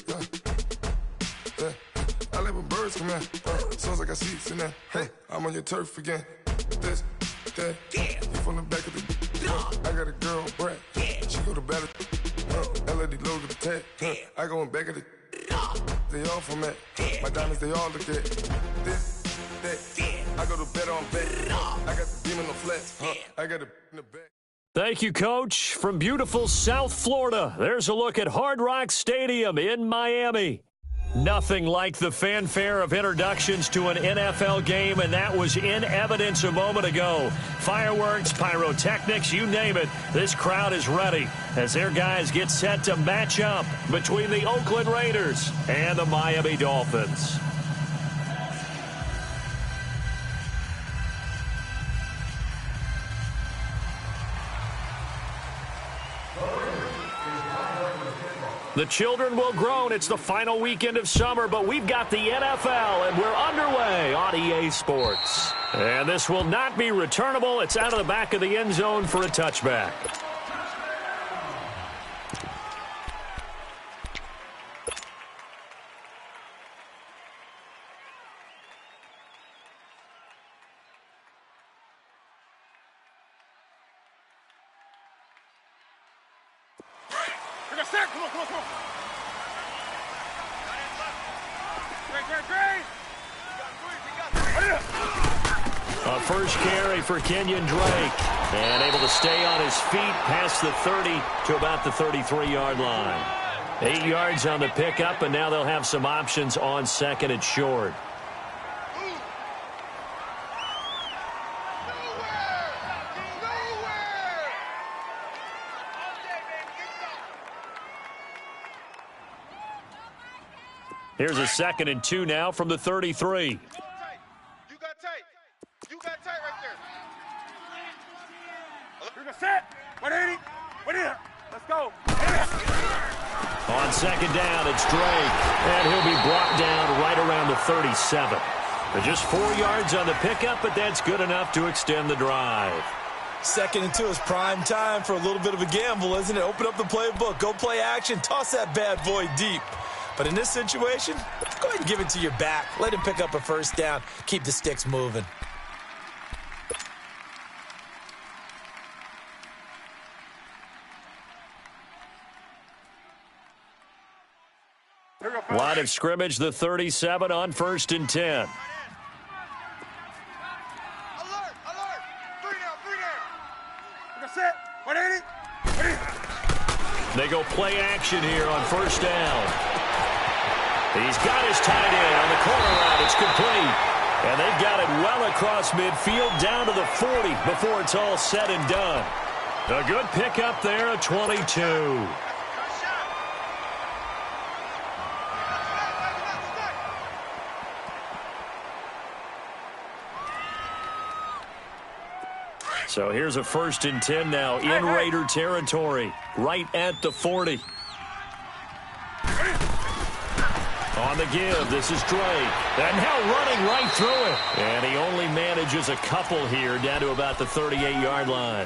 Yeah. I like when birds come in. Soon as I got seats in there. Hey, I'm on your turf again. This, that. You from the back of the. I got a girl, Brad. She go to battle. LED logo the tag. I go in back of the. They all from that. My diamonds, they all look at. This, that. I go to bed on bed. I got the demon on flats. I got it in the back. Thank you, Coach. From beautiful South Florida, there's a look at Hard Rock Stadium in Miami. Nothing like the fanfare of introductions to an NFL game, and that was in evidence a moment ago. Fireworks, pyrotechnics, you name it. This crowd is ready as their guys get set to match up between the Oakland Raiders and the Miami Dolphins. The children will groan. It's the final weekend of summer, but we've got the NFL, and we're underway on EA Sports. And this will not be returnable. It's out of the back of the end zone for a touchback. A first carry for Kenyon Drake. And able to stay on his feet past the 30 to about the 33-yard line. 8 yards on the pickup, and now they'll have some options on second and short. Here's a 2nd and 2 now from the 33. You got tight. You got tight right there. You're the set. 180. 180. Let's go. On second down, it's Drake. And he'll be brought down right around the 37. But just 4 yards on the pickup, but that's good enough to extend the drive. 2nd and 2 is prime time for a little bit of a gamble, isn't it? Open up the playbook. Go play action. Toss that bad boy deep. But in this situation, go ahead and give it to your back. Let him pick up a first down. Keep the sticks moving. Line of scrimmage, the 37 on 1st and 10. Alert. Alert. 3 down. You're the set. 180. They go play action here on 1st down. He's got his tight end on the corner route. It's complete. And they've got it well across midfield down to the 40 before it's all said and done. A good pickup there, a 22. So here's a 1st and 10 now in Raider territory, right at the 40. On the give, this is Drake. And now running right through it. And he only manages a couple here down to about the 38-yard line.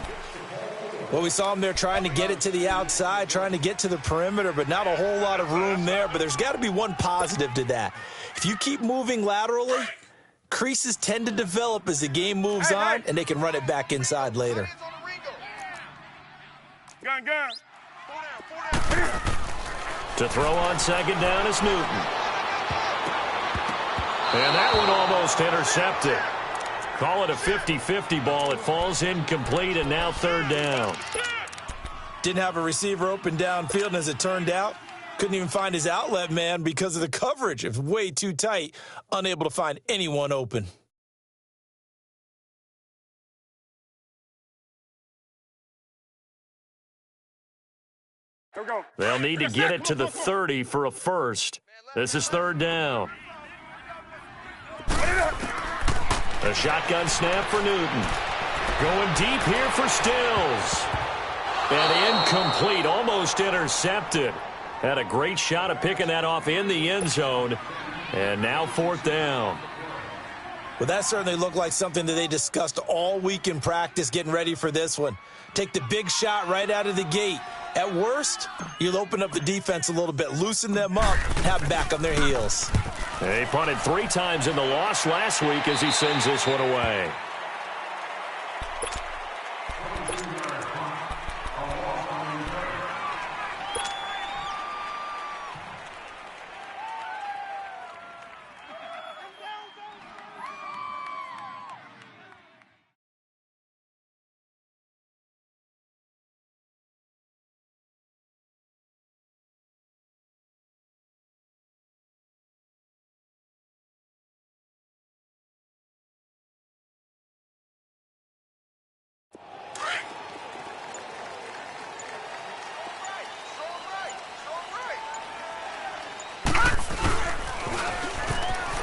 Well, we saw him there trying to get it to the outside, trying to get to the perimeter, but not a whole lot of room there. But there's got to be one positive to that. If you keep moving laterally, creases tend to develop as the game moves on, and they can run it back inside later. Gun. To throw on second down is Newton. And that one almost intercepted. Call it a 50-50 ball. It falls incomplete, and now 3rd down. Didn't have a receiver open downfield, and as it turned out, couldn't even find his outlet man because of the coverage. It was way too tight, unable to find anyone open. Here we go. They'll need to get it to the 30 for a first. This is 3rd down. A shotgun snap for Newton. Going deep here for Stills. And incomplete, almost intercepted. Had a great shot of picking that off in the end zone. And now 4th down. Well, that certainly looked like something that they discussed all week in practice getting ready for this one. Take the big shot right out of the gate. At worst, you'll open up the defense a little bit, loosen them up, and have them back on their heels. He punted 3 times in the loss last week as he sends this one away.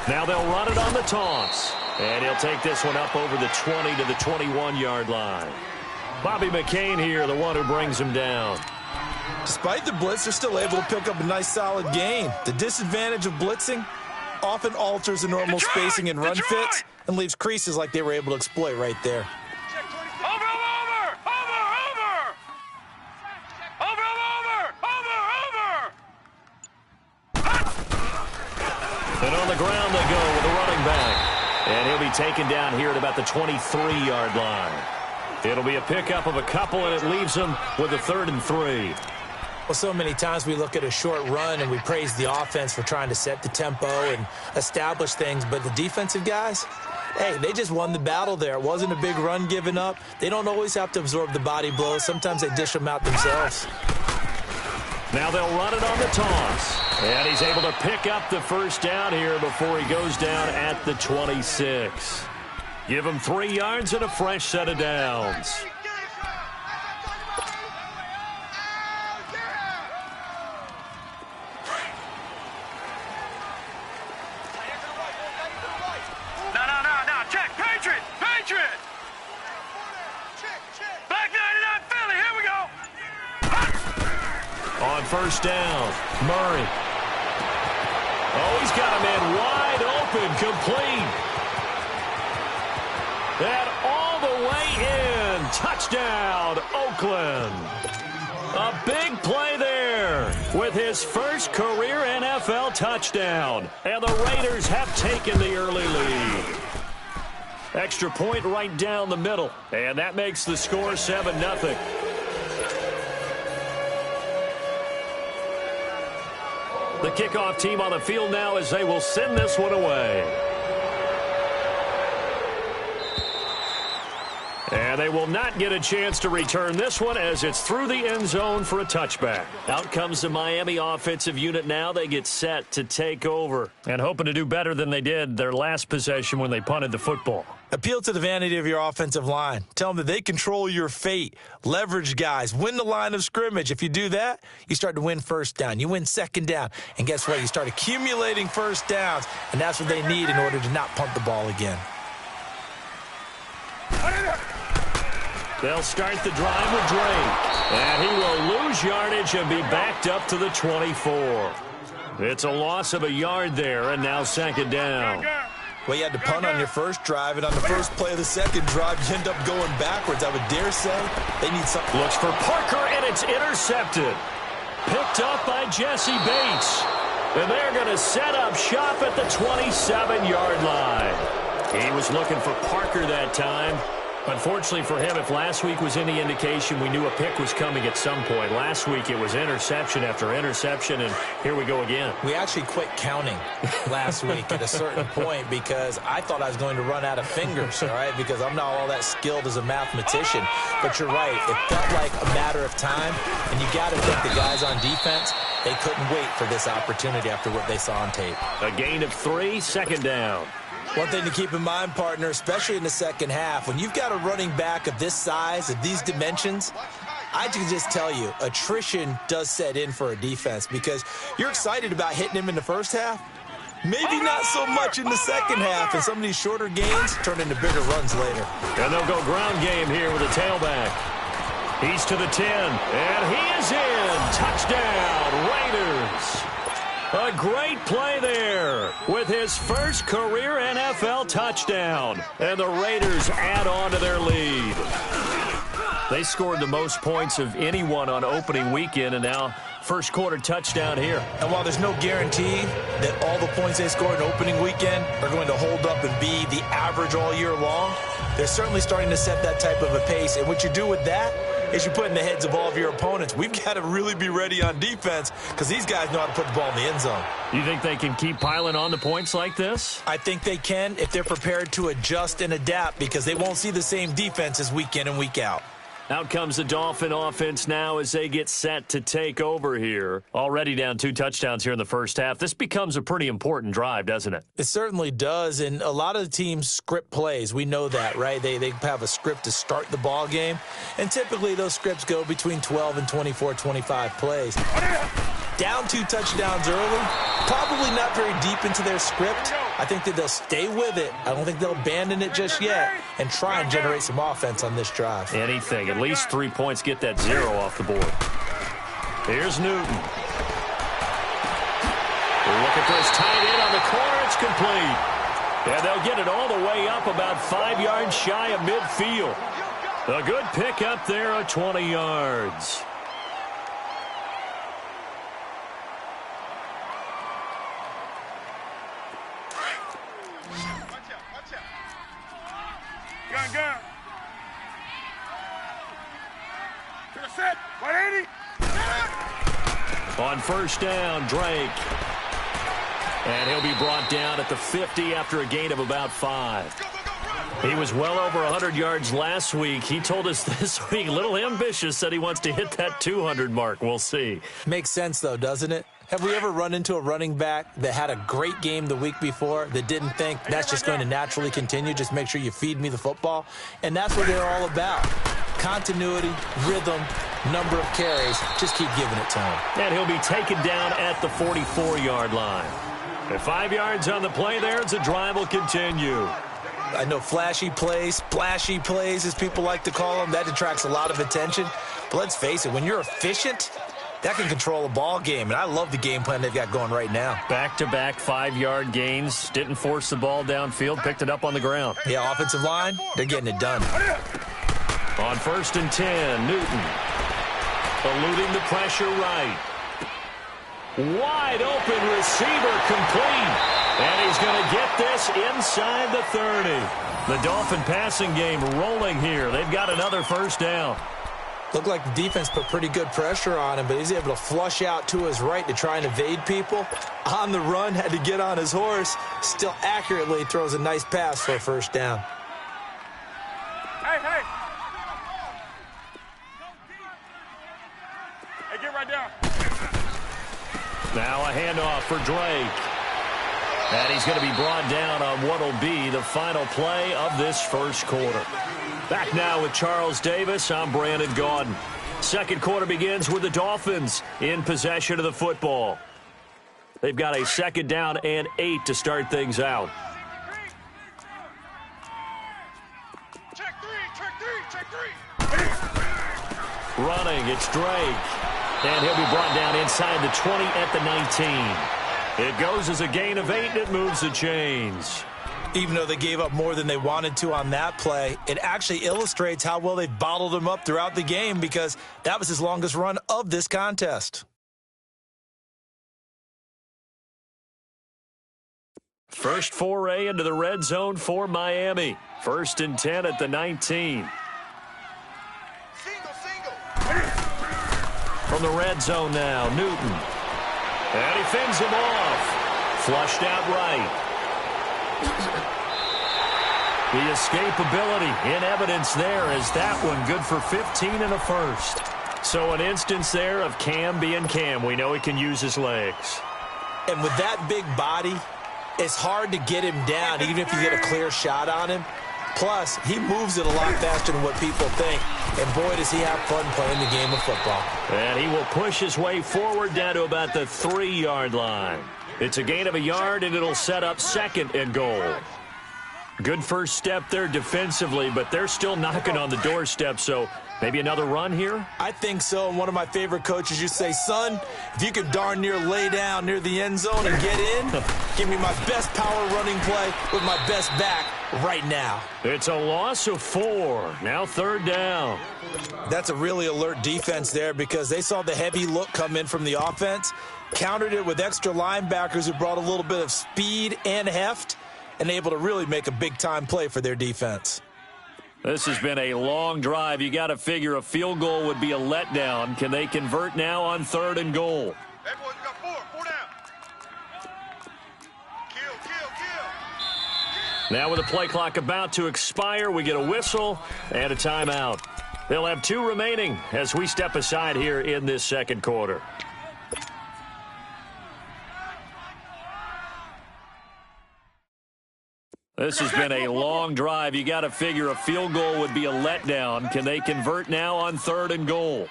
Now they'll run it on the toss. And he'll take this one up over the 20 to the 21-yard line. Bobby McCain here, the one who brings him down. Despite the blitz, they're still able to pick up a nice solid gain. The disadvantage of blitzing often alters the normal spacing and run fits and leaves creases like they were able to exploit right there. And on the ground they go with the running back. And he'll be taken down here at about the 23-yard line. It'll be a pickup of a couple, and it leaves them with a 3rd and 3. Well, so many times we look at a short run and we praise the offense for trying to set the tempo and establish things, but the defensive guys, hey, they just won the battle there. It wasn't a big run given up. They don't always have to absorb the body blows. Sometimes they dish them out themselves. Now they'll run it on the toss. And he's able to pick up the first down here before he goes down at the 26. Give him 3 yards and a fresh set of downs. No. Check. Patriot. Black 99 Philly. Here we go. On first down, Murray. Oh, he's got a man wide open, complete. And all the way in. Touchdown, Oakland. A big play there with his first career NFL touchdown. And the Raiders have taken the early lead. Extra point right down the middle. And that makes the score 7-0. The kickoff team on the field now as they will send this one away. And they will not get a chance to return this one as it's through the end zone for a touchback. Out comes the Miami offensive unit now. They get set to take over and hoping to do better than they did their last possession when they punted the football. Appeal to the vanity of your offensive line. Tell them that they control your fate. Leverage guys. Win the line of scrimmage. If you do that, you start to win first down. You win second down. And guess what? You start accumulating first downs. And that's what they need in order to not punt the ball again. They'll start the drive with Drake. And he will lose yardage and be backed up to the 24. It's a loss of a yard there, and now second down. Well, you had to punt on your first drive, and on the first play of the second drive, you end up going backwards. I would dare say they need something. Looks for Parker, and it's intercepted. Picked up by Jesse Bates. And they're going to set up shop at the 27-yard line. He was looking for Parker that time. Unfortunately for him, if last week was any indication, we knew a pick was coming at some point. Last week it was interception after interception, and here we go again. We actually quit counting last week at a certain point because I thought I was going to run out of fingers, all right, because I'm not all that skilled as a mathematician. But you're right. It felt like a matter of time, and you got to think the guys on defense, they couldn't wait for this opportunity after what they saw on tape. A gain of 3, second down. One thing to keep in mind, partner, especially in the second half, when you've got a running back of this size, of these dimensions, I can just tell you, attrition does set in for a defense because you're excited about hitting him in the first half. Maybe not so much in the second half, and some of these shorter gains turn into bigger runs later. And they'll go ground game here with a tailback. He's to the 10, and he is in. Touchdown, Raiders. A great play there with his first career NFL touchdown. And the Raiders add on to their lead. They scored the most points of anyone on opening weekend, and now first quarter touchdown here. And while there's no guarantee that all the points they scored in opening weekend are going to hold up and be the average all year long, they're certainly starting to set that type of a pace. And what you do with that is you put in the heads of all of your opponents, we've got to really be ready on defense because these guys know how to put the ball in the end zone. You think they can keep piling on the points like this? I think they can if they're prepared to adjust and adapt because they won't see the same defenses week in and week out. Out comes the Dolphin offense now as they get set to take over here. Already down 2 touchdowns here in the first half. This becomes a pretty important drive, doesn't it? It certainly does, and a lot of the teams script plays. We know that, right? They have a script to start the ball game, and typically those scripts go between 12 and 24, 25 plays. Down 2 touchdowns early, probably not very deep into their script. I think that they'll stay with it. I don't think they'll abandon it just yet and try and generate some offense on this drive. Anything. At least 3 points, get that 0 off the board. Here's Newton. Looking for his tight end on the corner. It's complete. And they'll get it all the way up about 5 yards shy of midfield. A good pick up there at 20 yards. Gun. To the set. 180. On first down, Drake. And he'll be brought down at the 50 after a gain of about 5. He was well over 100 yards last week. He told us this week, a little ambitious, said he wants to hit that 200 mark. We'll see. Makes sense, though, doesn't it? Have we ever run into a running back that had a great game the week before that didn't think that's just going to naturally continue? Just make sure you feed me the football. And that's what they're all about. Continuity, rhythm, number of carries. Just keep giving it to him. And he'll be taken down at the 44-yard line. At 5 yards on the play there, the drive will continue. I know flashy plays, splashy plays, as people like to call them, that attracts a lot of attention. But let's face it, when you're efficient, that can control a ball game, and I love the game plan they've got going right now. Back-to-back 5-yard gains. Didn't force the ball downfield. Picked it up on the ground. Yeah, offensive line, they're getting it done. On first and 10, Newton. Eluding the pressure right. Wide open receiver complete. And he's going to get this inside the 30. The Dolphin passing game rolling here. They've got another first down. Looked like the defense put pretty good pressure on him, but he's able to flush out to his right to try and evade people. On the run, had to get on his horse. Still accurately throws a nice pass for a first down. Hey. Hey, get right down. Now a handoff for Drake. And he's going to be brought down on what will be the final play of this first quarter. Back now with Charles Davis, I'm Brandon Gaudin. Second quarter begins with the Dolphins in possession of the football. They've got a second down and 8 to start things out. Check three. Running, it's Drake. And he'll be brought down inside the 20 at the 19. It goes as a gain of 8, and it moves the chains. Even though they gave up more than they wanted to on that play, it actually illustrates how well they've bottled him up throughout the game because that was his longest run of this contest. First foray into the red zone for Miami. First and 10 at the 19. Single. From the red zone now, Newton. And he fends him off. Flushed out right. The escapability in evidence there as that one good for 15 and a first. So an instance there of Cam being Cam. We know he can use his legs. And with that big body, it's hard to get him down even if you get a clear shot on him. Plus, he moves it a lot faster than what people think. And boy, does he have fun playing the game of football. And he will push his way forward down to about the 3-yard line. It's a gain of a yard, and it'll set up second and goal. Good first step there defensively, but they're still knocking on the doorstep, so Maybe another run here? I think so. And one of my favorite coaches used to say, son, if you can darn near lay down near the end zone and get in, give me my best power running play with my best back right now. It's a loss of 4. Now 3rd down. That's a really alert defense there because they saw the heavy look come in from the offense, countered it with extra linebackers who brought a little bit of speed and heft, and able to really make a big-time play for their defense. This has been a long drive. You got to figure a field goal would be a letdown. Can they convert now on 3rd and goal? Hey, boys, you got 4 down. Kill. Now with the play clock about to expire, we get a whistle and a timeout. They'll have 2 remaining as we step aside here in this 2nd quarter. This has been a long drive. You got to figure a field goal would be a letdown. Can they convert now on 3rd and goal?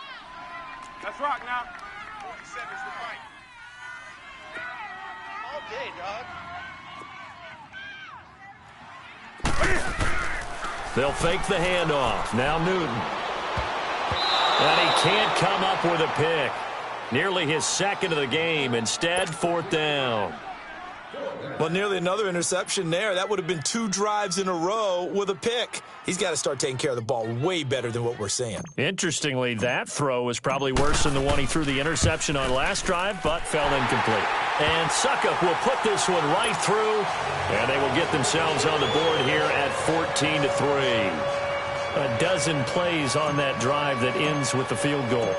Let's rock now. 40 seconds to fight. They'll fake the handoff. Now Newton. And he can't come up with a pick. Nearly his 2nd of the game. Instead, 4th down. Well, nearly another interception there. That would have been 2 drives in a row with a pick. He's got to start taking care of the ball way better than what we're seeing. Interestingly, that throw was probably worse than the one he threw the interception on last drive, but fell incomplete. And Succop will put this one right through, and they will get themselves on the board here at 14-3. A dozen plays on that drive that ends with the field goal.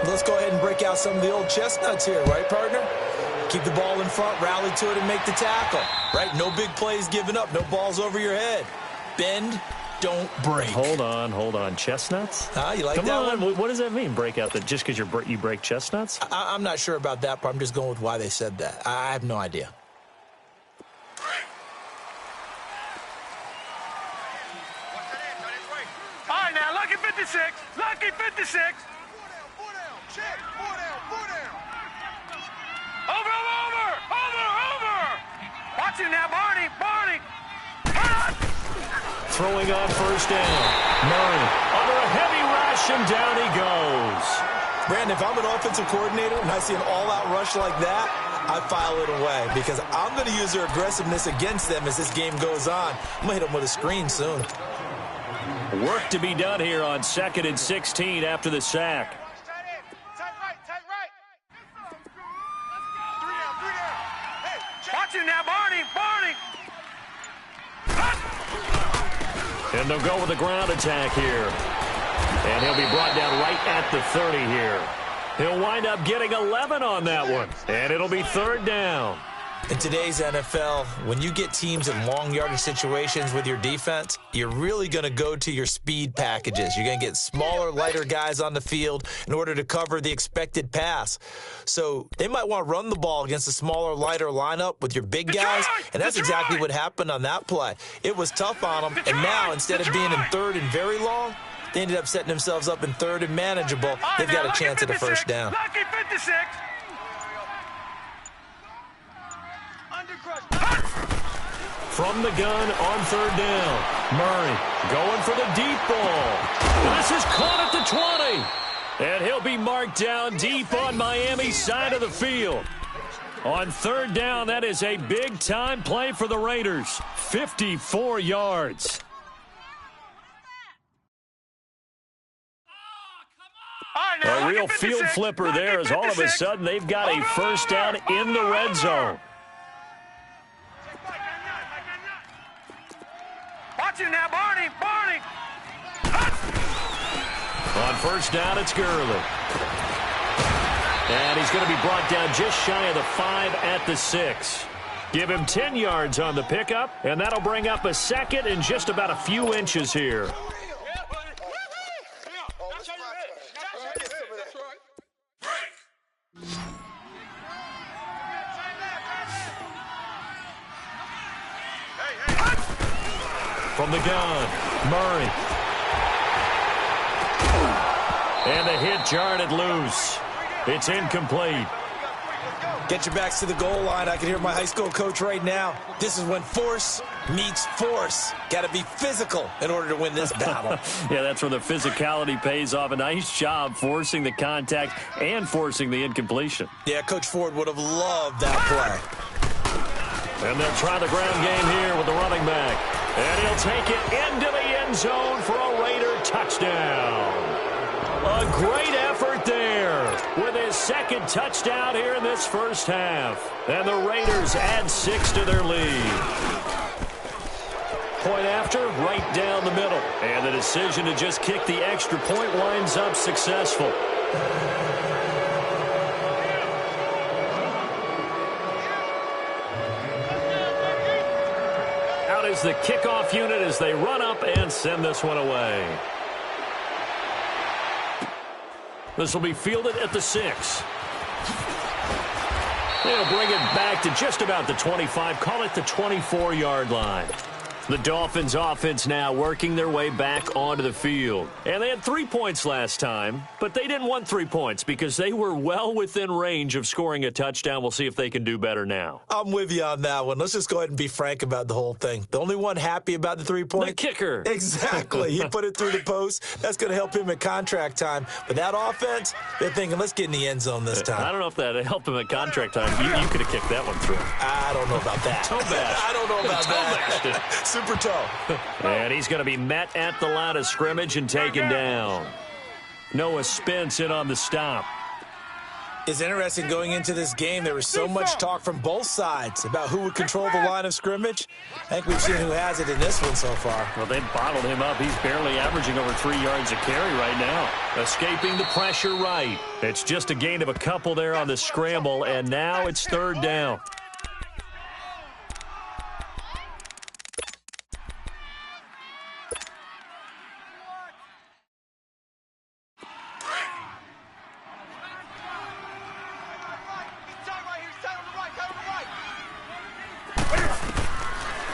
Let's go ahead and break out some of the old chestnuts here, right, partner? Keep the ball in front, rally to it, and make the tackle. Right? No big plays given up. No balls over your head. Bend, don't break. Hold on. Chestnuts? You like Come that on. one? What does that mean, break out? Just because you break chestnuts? I'm not sure about that part. I'm just going with why they said that. I have no idea. All right, now, lucky 56. Lucky 56. 4 down. Check. 4 down. Over. Watch him now, Barney. Throwing on 1st down. Murray under a heavy rush, and down he goes. Brandon, if I'm an offensive coordinator and I see an all-out rush like that, I file it away because I'm going to use their aggressiveness against them as this game goes on. I'm going to hit them with a screen soon. Work to be done here on 2nd and 16 after the sack. Tight right. 3 down. Hey, watch him now, Barney. And they'll go with a ground attack here. And he'll be brought down right at the 30 here. He'll wind up getting 11 on that one. And it'll be 3rd down. In today's NFL, when you get teams in long yardage situations with your defense, you're really going to go to your speed packages. You're going to get smaller, lighter guys on the field in order to cover the expected pass. So they might want to run the ball against a smaller, lighter lineup with your big guys, and that's exactly what happened on that play. It was tough on them, and now instead of being in 3rd and very long, they ended up setting themselves up in 3rd and manageable. They've got a chance at a 1st down. Lucky 56. From the gun on 3rd down. Murray going for the deep ball. This is caught at the 20. And he'll be marked down deep on Miami's side of the field. On 3rd down, that is a big-time play for the Raiders. 54 yards. A real field flipper there as all of a sudden they've got a 1st down in the red zone. Watch him now, Barney. On 1st down, it's Gurley. And he's going to be brought down just shy of the 5 at the 6. Give him 10 yards on the pickup, and that'll bring up a 2nd and just about a few inches here. From the gun, Murray. And the hit jarred it loose. It's incomplete. Get your backs to the goal line. I can hear my high school coach right now. This is when force meets force. Got to be physical in order to win this battle. Yeah, that's where the physicality pays off. A nice job forcing the contact and forcing the incompletion. Yeah, Coach Ford would have loved that play. And they'll try the ground game here with the running back. And he'll take it into the end zone for a Raider touchdown. A great effort there with his second touchdown here in this first half. And the Raiders add 6 to their lead. Point after, right down the middle. And the decision to just kick the extra point winds up successful. Out is the kickoff unit as they run up and send this one away. This will be fielded at the 6. They'll bring it back to just about the 25, call it the 24-yard line. The Dolphins offense now working their way back onto the field. And they had 3 points last time, but they didn't want 3 points because they were well within range of scoring a touchdown. We'll see if they can do better now. I'm with you on that one. Let's just go ahead and be frank about the whole thing. The only one happy about the 3 points? The kicker. Exactly. He put it through the post. That's going to help him at contract time. But that offense, they're thinking, let's get in the end zone this time. I don't know if that helped him at contract time. You could have kicked that one through. I don't know about that. Toe bash. I don't know about that. Super toe. And he's going to be met at the line of scrimmage and taken down. Noah Spence in on the stop. It's interesting going into this game. There was so much talk from both sides about who would control the line of scrimmage. I think we've seen who has it in this one so far. Well, they bottled him up. He's barely averaging over 3 yards a carry right now. Escaping the pressure right. It's just a gain of a couple there on the scramble, and now it's 3rd down.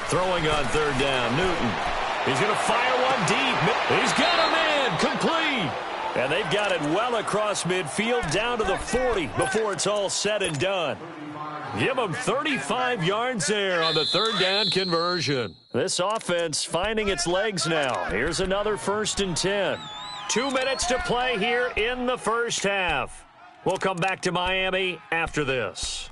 Throwing on 3rd down, Newton. He's going to fire one deep. He's got him in, complete. And they've got it well across midfield down to the 40 before it's all said and done. Give them 35 yards there on the 3rd down conversion. This offense finding its legs now. Here's another 1st and 10. 2 minutes to play here in the first half. We'll come back to Miami after this.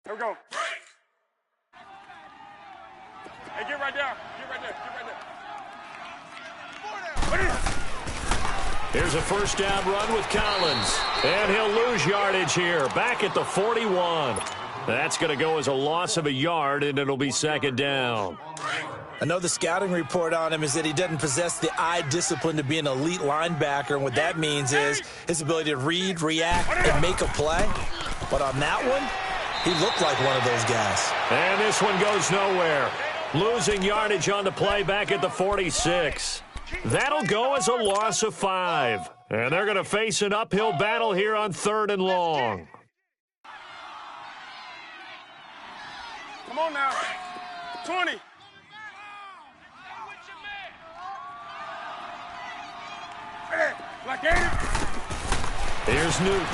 Here we go. Hey, get right there. Get right there. Get right there. Here's a 1st down run with Collins. And he'll lose yardage here. Back at the 41. That's going to go as a loss of a yard, and it'll be 2nd down. I know the scouting report on him is that he doesn't possess the eye discipline to be an elite linebacker, and what that means is his ability to read, react, and make a play. But on that one, he looked like one of those guys. And this one goes nowhere. Losing yardage on the play back at the 46. That'll go as a loss of 5. And they're going to face an uphill battle here on 3rd and long. Come on now. 20. Hey, like 80. Here's Newton.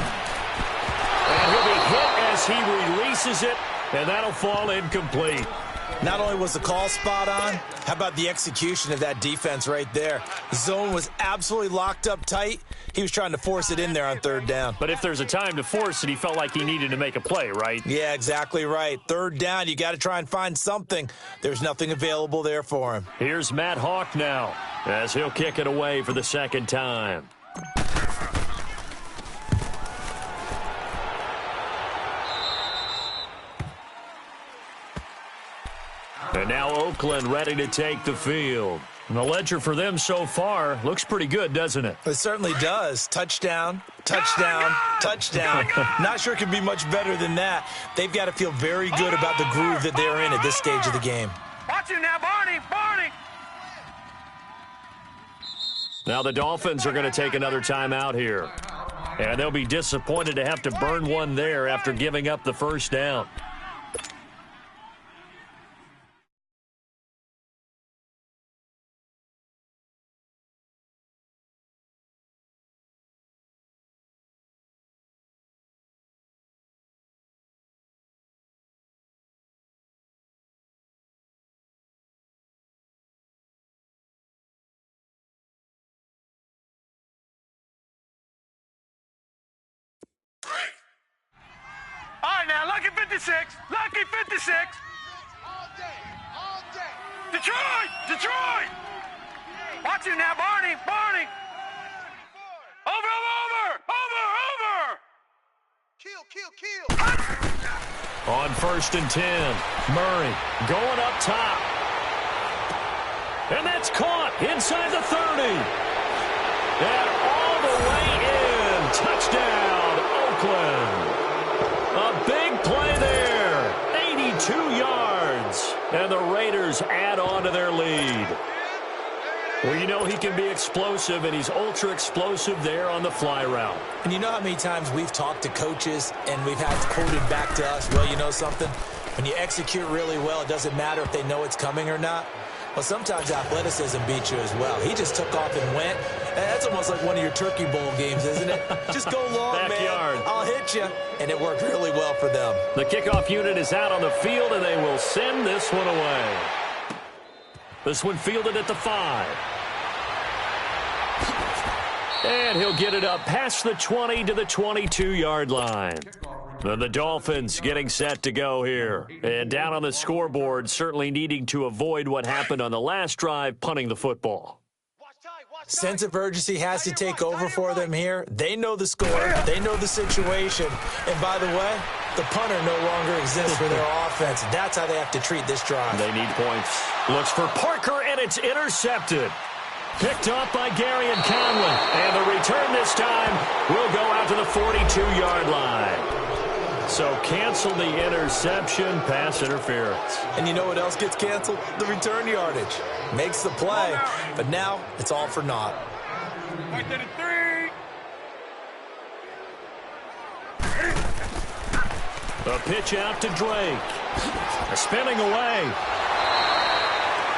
And he'll be hit as he releases it, and that'll fall incomplete. Not only was the call spot on, how about the execution of that defense right there? The zone was absolutely locked up tight. He was trying to force it in there on 3rd down. But if there's a time to force it, he felt like he needed to make a play, right? Yeah, exactly right. 3rd down, you got to try and find something. There's nothing available there for him. Here's Matt Hawk now, as he'll kick it away for the 2nd time. And now Oakland ready to take the field. And the ledger for them so far looks pretty good, doesn't it? It certainly does. Touchdown, touchdown, touchdown. Not sure it could be much better than that. They've got to feel very good about the groove that they're in at this stage of the game. Watch it now, Barney. Now the Dolphins are going to take another timeout here. And they'll be disappointed to have to burn one there after giving up the 1st down. 56. Lucky 56. All day. All day. Detroit. Detroit. Watch it now, Barney. Barney. Over. Kill. On 1st and 10, Murray going up top. And that's caught inside the 30. And all the way in. Touchdown, Oakland. A big play there. 82 yards. And the Raiders add on to their lead. Well, you know he can be explosive, and he's ultra-explosive there on the fly route. And you know how many times we've talked to coaches and we've had quoted back to us, well, you know something? When you execute really well, it doesn't matter if they know it's coming or not. Well, sometimes athleticism beats you as well. He just took off and went. And that's almost like one of your Turkey Bowl games, isn't it? Just go long, Backyard. man. I'll hit you. And it worked really well for them. The kickoff unit is out on the field, and they will send this one away. This one fielded at the 5. And he'll get it up past the 20 to the 22-yard line. And the Dolphins getting set to go here. And down on the scoreboard, certainly needing to avoid what happened on the last drive, punting the football. Sense of urgency has to take over for them here. They know the score. They know the situation. And by the way, the punter no longer exists for their offense. That's how they have to treat this drive. They need points. Looks for Parker, and it's intercepted. Picked up by Garyon Conley. And the return this time will go out to the 42-yard line. So cancel the interception, pass interference. And you know what else gets canceled? The return yardage. Makes the play, but now it's all for naught. Right to the 3. A pitch out to Drake. Spinning away.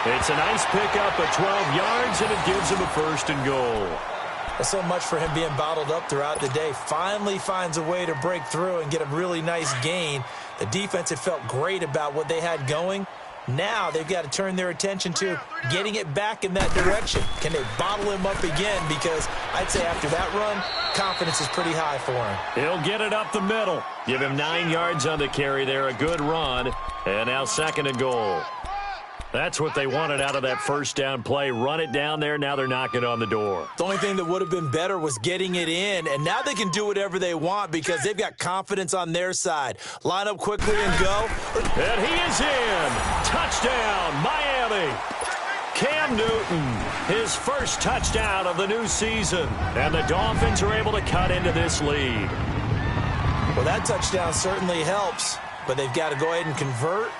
It's a nice pickup of 12 yards, and it gives him a 1st and goal. So much for him being bottled up throughout the day. Finally finds a way to break through and get a really nice gain. The defense had felt great about what they had going. Now they've got to turn their attention to getting it back in that direction. Can they bottle him up again? Because I'd say after that run, confidence is pretty high for him. He'll get it up the middle. Give him 9 yards on the carry there. A good run. And now 2nd and goal. That's what they wanted out of that first down play. Run it down there. Now they're knocking on the door. The only thing that would have been better was getting it in, and now they can do whatever they want because they've got confidence on their side. Line up quickly and go. And he is in. Touchdown, Miami. Cam Newton, his first touchdown of the new season. And the Dolphins are able to cut into this lead. Well, that touchdown certainly helps, but they've got to go ahead and convert,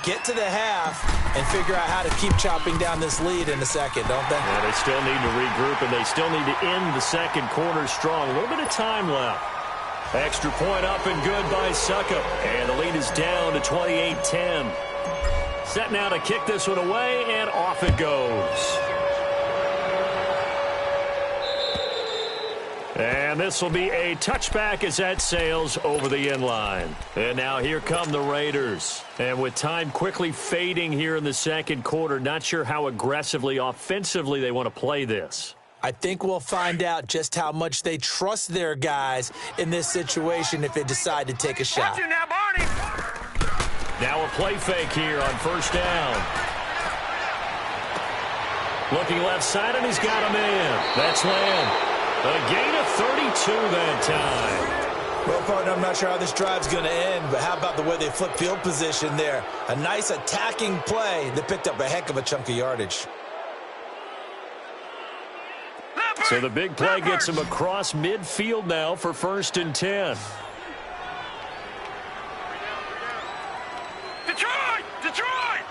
get to the half, and figure out how to keep chopping down this lead in the second, don't they? Yeah, they still need to regroup, and they still need to end the second quarter strong. A little bit of time left. Extra point up and good by Succop. And the lead is down to 28-10. Set now to kick this one away, and off it goes. And this will be a touchback as that sails over the end line. And now here come the Raiders. And with time quickly fading here in the second quarter, not sure how aggressively, offensively they want to play this. I think we'll find out just how much they trust their guys in this situation if they decide to take a shot. Watch it now, Barney. Now a play fake here on 1st down. Looking left side, and he's got a man. That's Lamb. A gain of 32 that time. Well, partner, I'm not sure how this drive's going to end, but how about the way they flip field position there? A nice attacking play that picked up a heck of a chunk of yardage. So the big play gets him across midfield now for 1st and 10. Detroit! Detroit!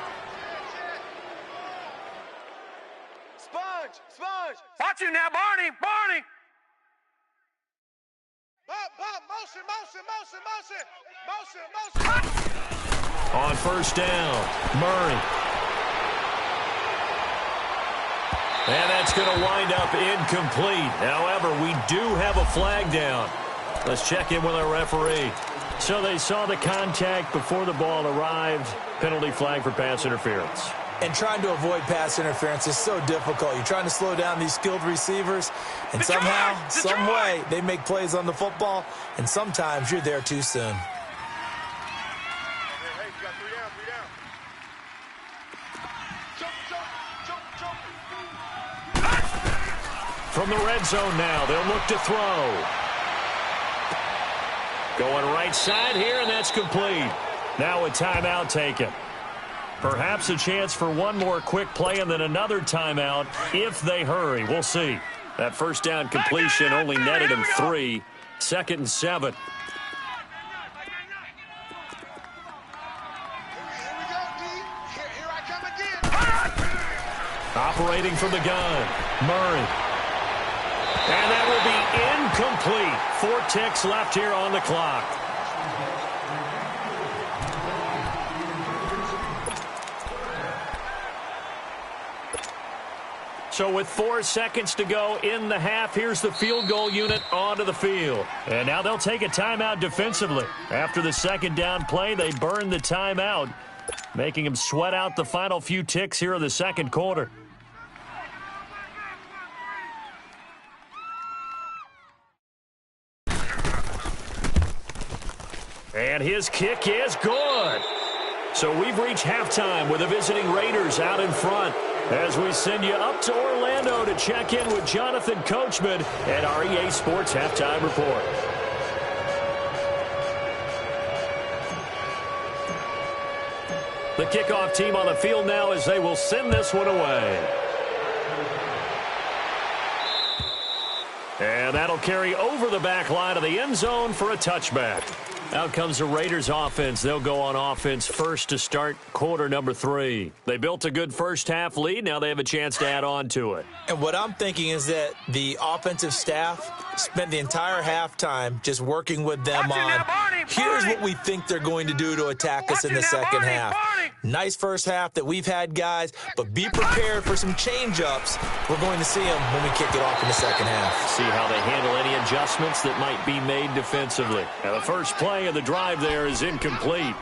Sponge! Watch it now, Barney! Barney! Motion! On 1st down, Murray. And that's going to wind up incomplete. However, we do have a flag down. Let's check in with our referee. So they saw the contact before the ball arrived. Penalty flag for pass interference. And trying to avoid pass interference is so difficult. You're trying to slow down these skilled receivers, and somehow, some way, they make plays on the football, and sometimes you're there too soon. from the red zone now. They'll look to throw. Going right side here, and that's complete. Now a timeout taken. Perhaps a chance for one more quick play and then another timeout if they hurry. We'll see. That first down completion only netted him 3. 2nd and 7. Operating from the gun, Murray. And that will be incomplete. 4 ticks left here on the clock. So with 4 seconds to go in the half, here's the field goal unit onto the field. And now they'll take a timeout defensively. After the second down play, they burn the timeout, making them sweat out the final few ticks here in the second quarter. And his kick is good. So we've reached halftime with the visiting Raiders out in front. As we send you up to Orlando to check in with Jonathan Coachman at our EA Sports Halftime Report. The kickoff team on the field now as they will send this one away. And that'll carry over the back line of the end zone for a touchback. Out comes the Raiders offense. They'll go on offense first to start quarter number 3. They built a good first half lead. Now they have a chance to add on to it. And what I'm thinking is that the offensive staff spent the entire halftime just working with them on, here's what we think they're going to do to attack us in the second half. Nice first half that we've had, guys, but be prepared for some change-ups. We're going to see them when we kick it off in the second half. See how they handle any adjustments that might be made defensively. Now the first play of the drive there is incomplete.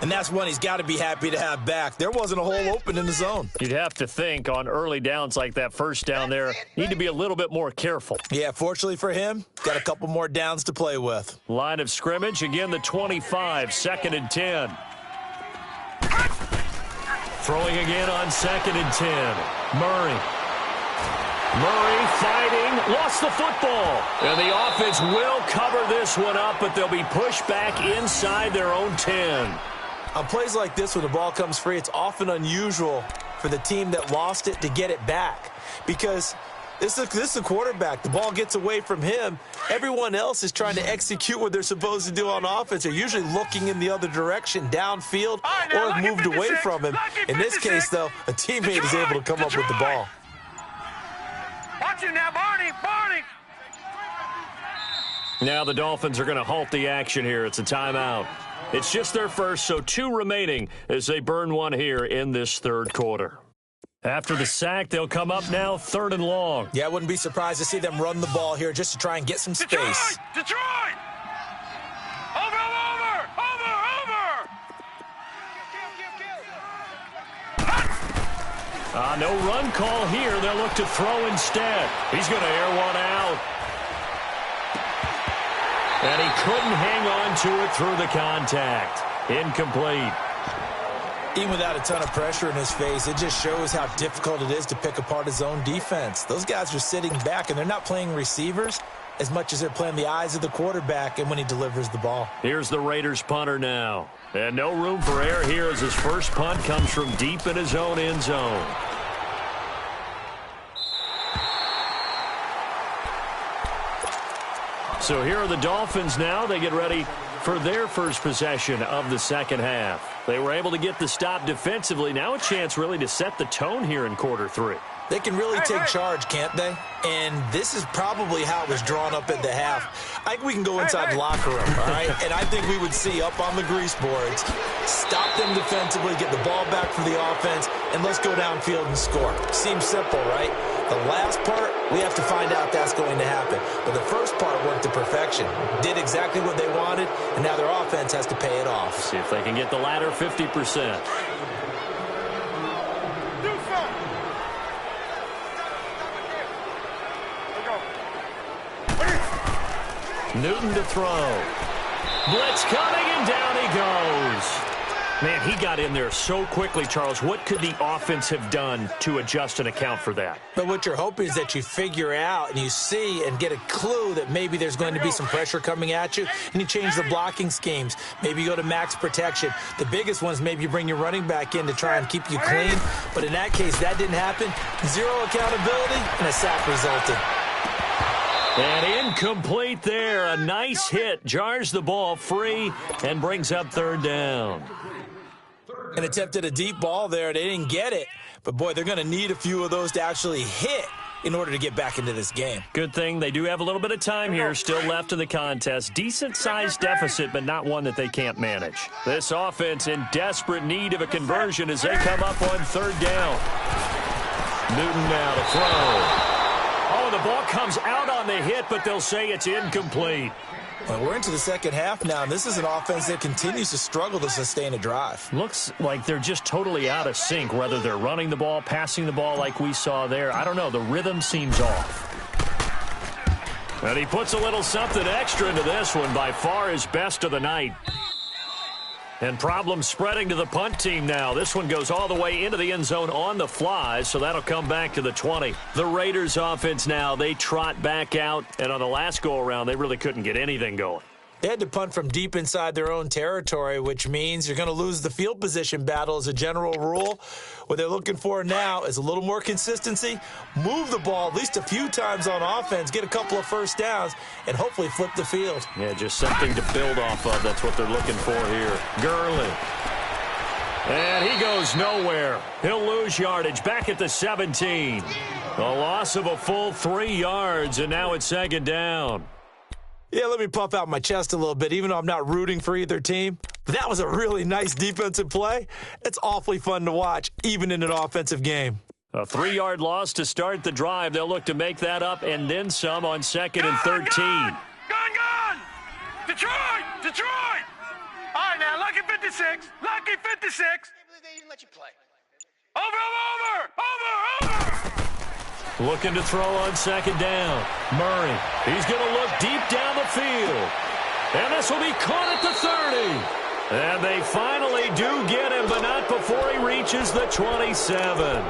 And that's one he's got to be happy to have back. There wasn't a hole open in the zone. You'd have to think on early downs like that first down there, need to be a little bit more careful. Yeah, fortunately for him, got a couple more downs to play with. Line of scrimmage, again the 25, 2nd and 10. Throwing again on 2nd and 10. Murray fighting, lost the football. And the offense will cover this one up, but they'll be pushed back inside their own 10. On plays like this, when the ball comes free, it's often unusual for the team that lost it to get it back. Because this is the quarterback. The ball gets away from him. Everyone else is trying to execute what they're supposed to do on offense. They're usually looking in the other direction, downfield, or have moved away from him. In this case, though, a teammate is able to come up with the ball. Watch it now, Barney! Now the Dolphins are going to halt the action here. It's a timeout. It's just their first, so 2 remaining as they burn one here in this third quarter. After the sack, they'll come up now 3rd and long. Yeah, I wouldn't be surprised to see them run the ball here just to try and get some space. Detroit! Over! No run call here. They'll look to throw instead. He's going to air one out. And he couldn't hang on to it through the contact. Incomplete. Even without a ton of pressure in his face, it just shows how difficult it is to pick apart his own defense. Those guys are sitting back, and they're not playing receivers as much as they're playing the eyes of the quarterback and when he delivers the ball. Here's the Raiders punter now. And no room for error here as his first punt comes from deep in his own end zone. So here are the Dolphins now. They get ready for their first possession of the second half. They were able to get the stop defensively. Now a chance really to set the tone here in quarter 3. They can really take charge, can't they? And this is probably how it was drawn up at the half. I think we can go inside the locker room, all right? And I think we would see up on the grease boards, stop them defensively, get the ball back for the offense, and let's go downfield and score. Seems simple, right? The last part, we have to find out that's going to happen. But the first part worked to perfection. Did exactly what they wanted, and now their offense has to pay it off. See if they can get the latter 50%. Newton to throw. Blitz coming, and down he goes. Man, he got in there so quickly, Charles. What could the offense have done to adjust and account for that? But what you're hoping is that you figure out and you see and get a clue that maybe there's going to be some pressure coming at you, and you change the blocking schemes. Maybe you go to max protection. The biggest one is maybe you bring your running back in to try and keep you clean. But in that case, that didn't happen. Zero accountability, and a sack resulted. And incomplete there. A nice hit. Jars the ball free and brings up third down. And attempted a deep ball there. They didn't get it. But, boy, they're going to need a few of those to actually hit in order to get back into this game. Good thing they do have a little bit of time here still left in the contest. Decent-sized deficit, but not one that they can't manage. This offense in desperate need of a conversion as they come up on third down. Newton now to throw. Oh, the ball comes out on the hit, but they'll say it's incomplete. Well, we're into the second half now, and this is an offense that continues to struggle to sustain a drive. Looks like they're just totally out of sync, whether they're running the ball, passing the ball like we saw there. I don't know. The rhythm seems off. And he puts a little something extra into this one, by far his best of the night. And problems spreading to the punt team now. This one goes all the way into the end zone on the fly, so that'll come back to the 20. The Raiders offense now, they trot back out, and on the last go-around, they really couldn't get anything going. They had to punt from deep inside their own territory, which means you're going to lose the field position battle as a general rule. What they're looking for now is a little more consistency, move the ball at least a few times on offense, get a couple of first downs, and hopefully flip the field. Yeah, just something to build off of. That's what they're looking for here. Gurley. And he goes nowhere. He'll lose yardage back at the 17. A loss of a full 3 yards, and now it's second down. Yeah, let me puff out my chest a little bit, even though I'm not rooting for either team. But that was a really nice defensive play. It's awfully fun to watch, even in an offensive game. A 3-yard loss to start the drive. They'll look to make that up and then some on second and 13. Gone! Detroit! Detroit! All right, now, lucky 56. Lucky 56. I can't believe they even let you play. Over! Looking to throw on second down. Murray. He's going to look deep down the field. And this will be caught at the 30. And they finally do get him, but not before he reaches the 27.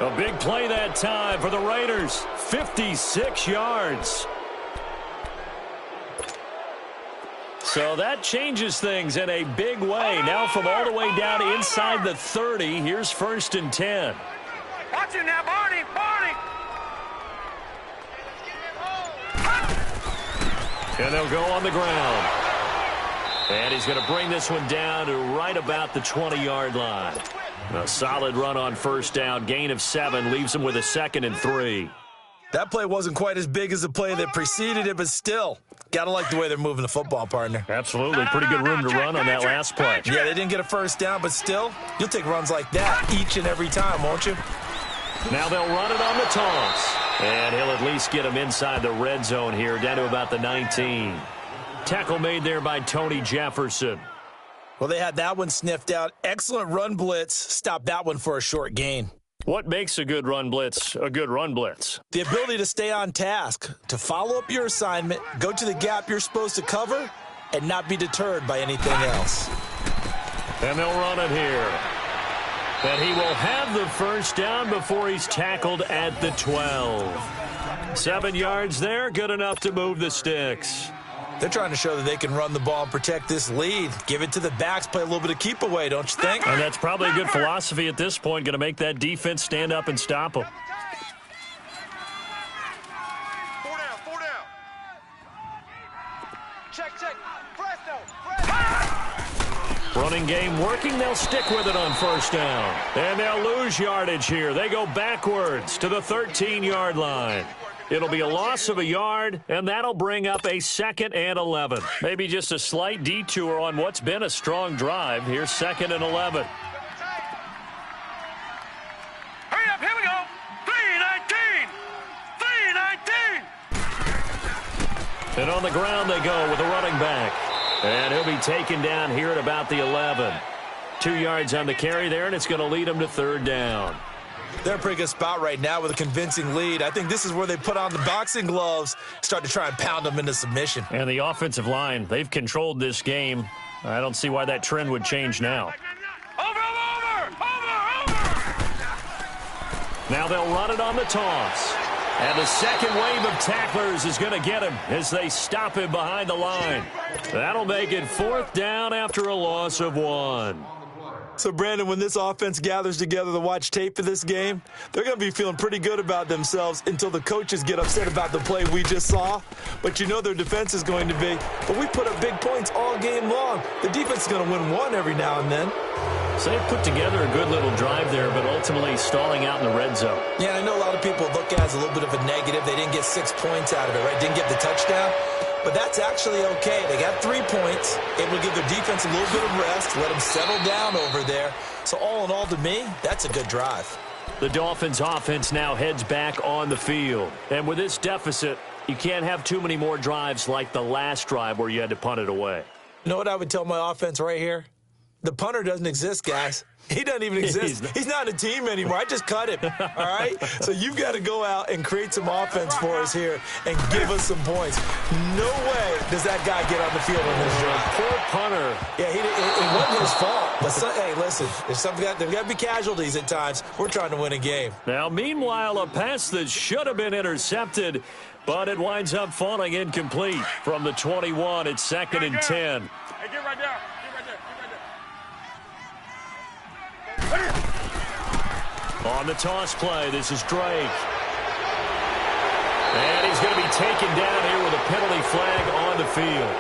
A big play that time for the Raiders. 56 yards. So that changes things in a big way. Now from all the way down inside the 30, here's 1st and 10. Watch it now, Barney! And they'll go on the ground. And he's going to bring this one down to right about the 20-yard line. A solid run on first down. Gain of 7 leaves him with a 2nd and 3. That play wasn't quite as big as the play that preceded it, but still, got to like the way they're moving the football, partner. Absolutely. Pretty good room to run on that last play. Yeah, they didn't get a first down, but still, you'll take runs like that each and every time, won't you? Now they'll run it on the toss. And he'll at least get him inside the red zone here, down to about the 19. Tackle made there by Tony Jefferson. Well, they had that one sniffed out. Excellent run blitz. Stopped that one for a short gain. What makes a good run blitz a good run blitz? The ability to stay on task, to follow up your assignment, go to the gap you're supposed to cover, and not be deterred by anything else. And they'll run it here. And he will have the first down before he's tackled at the 12. 7 yards there, good enough to move the sticks. They're trying to show that they can run the ball and protect this lead. Give it to the backs, play a little bit of keep away, don't you think? And that's probably a good philosophy at this point, going to make that defense stand up and stop them. 4 down. Check. Presto. Running game working. They'll stick with it on first down. And they'll lose yardage here. They go backwards to the 13-yard line. It'll be a loss of a yard, and that'll bring up a 2nd and 11. Maybe just a slight detour on what's been a strong drive. Here's 2nd and 11. Hurry up, here we go. 3-19. And on the ground they go with a running back. And he'll be taken down here at about the 11. 2 yards on the carry there, and it's going to lead him to third down. They're in a pretty good spot right now with a convincing lead. I think this is where they put on the boxing gloves, start to try and pound them into submission. And the offensive line, they've controlled this game. I don't see why that trend would change now. Now they'll run it on the toss. And the second wave of tacklers is going to get him as they stop him behind the line. That'll make it 4th down after a loss of 1. So, Brandon, when this offense gathers together to watch tape for this game, they're going to be feeling pretty good about themselves until the coaches get upset about the play we just saw. But you know their defense is going to be, but we put up big points all game long. The defense is going to win one every now and then. So they put together a good little drive there, but ultimately stalling out in the red zone. Yeah, I know a lot of people look at it as a little bit of a negative. They didn't get 6 points out of it, right? Didn't get the touchdown. But that's actually okay. They got 3 points. Able to give their defense a little bit of rest, let them settle down over there. So all in all, to me, that's a good drive. The Dolphins' offense now heads back on the field. And with this deficit, you can't have too many more drives like the last drive where you had to punt it away. You know what I would tell my offense right here? The punter doesn't exist, guys. He doesn't even exist. He's not a team anymore. I just cut him, all right? So you've got to go out and create some offense for us here and give us some points. No way does that guy get on the field in this drive. Poor punter. Yeah, it wasn't his fault. But, hey, listen, there's got to be casualties at times. We're trying to win a game. Now, meanwhile, a pass that should have been intercepted, but it winds up falling incomplete. From the 21, it's 2nd and 10. Hey, get right there. On the toss play, this is Drake. And he's going to be taken down here with a penalty flag on the field.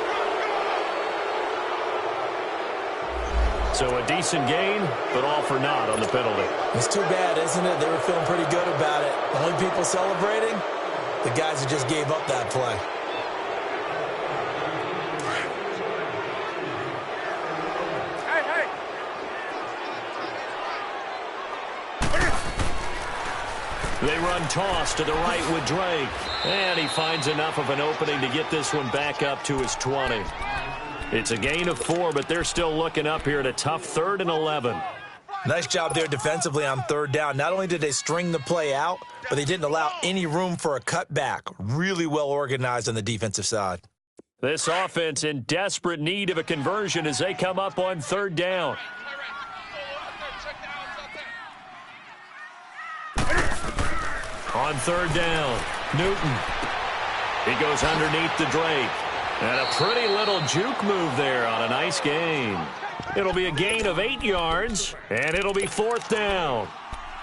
So a decent gain, but all for naught on the penalty. It's too bad, isn't it? They were feeling pretty good about it. The only people celebrating, the guys who just gave up that play. They run toss to the right with Drake. And he finds enough of an opening to get this one back up to his 20. It's a gain of 4, but they're still looking up here at a tough 3rd and 11. Nice job there defensively on 3rd down. Not only did they string the play out, but they didn't allow any room for a cutback. Really well organized on the defensive side. This offense in desperate need of a conversion as they come up on 3rd down. On 3rd down, Newton. He goes underneath to Drake. And a pretty little juke move there on a nice gain. It'll be a gain of 8 yards, and it'll be 4th down.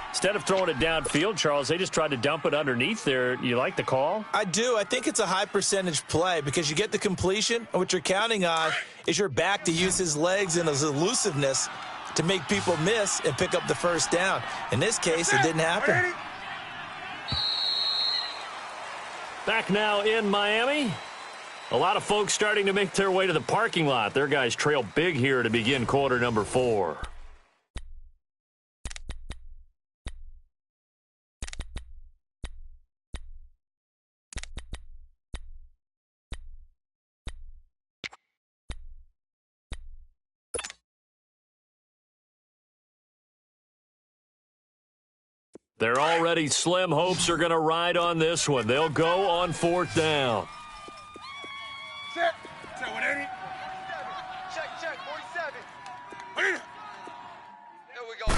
Instead of throwing it downfield, Charles, they just tried to dump it underneath there. You like the call? I do. I think it's a high percentage play because you get the completion, and what you're counting on is your back to use his legs and his elusiveness to make people miss and pick up the 1st down. In this case, it didn't happen. Back now in Miami. A lot of folks starting to make their way to the parking lot. Their guys trail big here to begin quarter number 4. Their already slim hopes are going to ride on this one. They'll go on 4th down. Set 180. Check, 47. There we go.